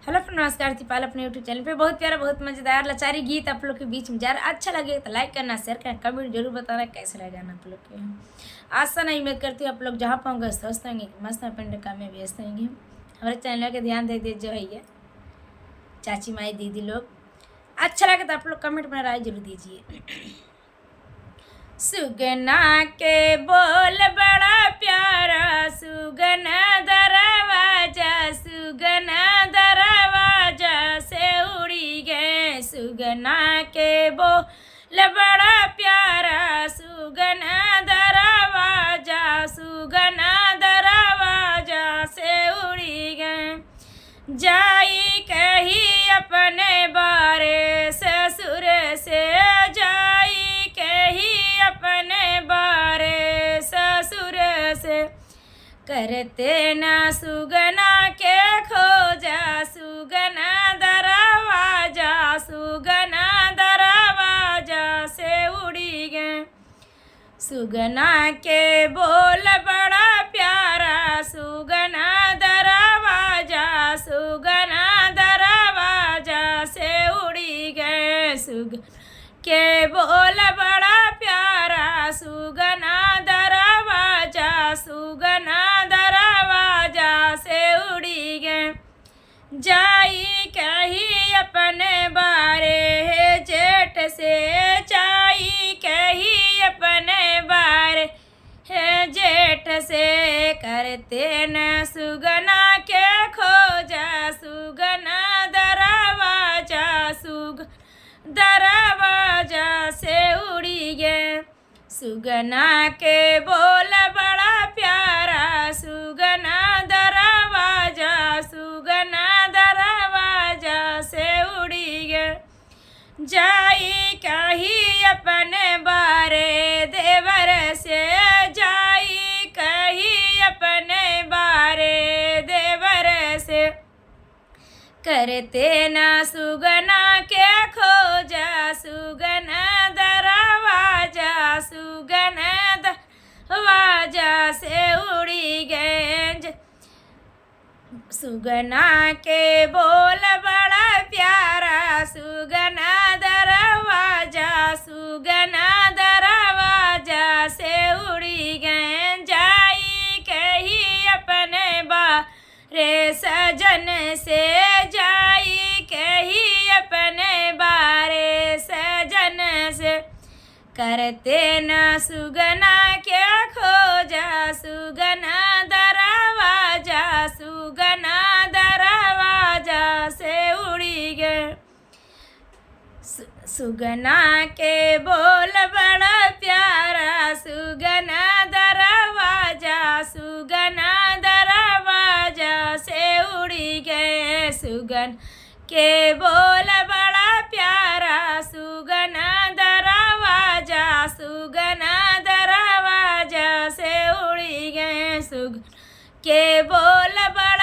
Hello friend, नमस्कार। दीपाल अपने YouTube channel पे बहुत प्यारा, बहुत मज़ेदार लाचारी गीत आप लोग के बीच में जा रहा। अच्छा लगे तो लाइक करना, शेयर करना, कमेंट जरूर बताना कैसे लगा ना आप लोग के। आशा नहीं उम्मीद करती हूँ आप लोग जहाँ पाऊँगे स्वस्थ होंगे, मस्त अपने काम में व्यस्त होंगे। हमारे चैनल के ध्यान दे दीजिए भैया, चाची माई दीदी लोग। अच्छा लगे तो आप लोग कमेंट में राय जरूर दीजिए। सुगना के बोल बड़ा प्यारा, सुगना दरवाजा, सुगना दरवाजा से उड़ी गए। सुगना के बोल बड़ा प्यारा, सुगना दरवाजा, सुगना दरवाजा से उड़ी गए। जाई कही अपने बारे ससुर से, जाई कही अपने बारे ससुर से, करते ना सुगना के खोजा, सुगना दरवाजा, सुगना दरवाजा से उड़ी गए। सुगना के बोल बड़ा प्यारा, सुगना दरवाजा, सुगना दरवाजा से उड़ी गए। सुगना के बोल बड़ा प्यारा, सुगना दरवाजा, सुगना दरवाजा से उड़ी गए। जाई कही अपने बारे है जेठ से, जाई कही अपने बारे है जेठ से, करते न सुगना के खोजा, सुगना दरवाजा, सुगना दरवाजा से उड़ी गए। सुगना के बोल बड़ा प्यारा, सुगना दरवाजा, सुगना दरवाजा से उड़ी गए। जाई कही अपने बारे देवर से, जाई कही अपने बारे देवर से, करते ना सुगना के खोजा, सुगना दरवाजा, सुगना दरवाजा से उड़ी गए। सुगना के बोल बड़ा प्यारा, सुगना दरवाजा, सुगना दरवाजा से उड़ी गए। जाई कही अपने बारे सजन से, जाई कही अपने बारे सजन से, करते न सुगना के खोजा, सुगना दरवाजा, सुगना दरवाजा से उड़ी गए। सुगना के बोल बड़ा प्यारा, सुगना दरवाजा, सुगना दरवाजा से उड़ी गए। सुगन के बोल बड़ा प्यारा, सुगना दरवाजा, सुगना दरवाजा से उड़ी गए। सुगन के बोल बड़ा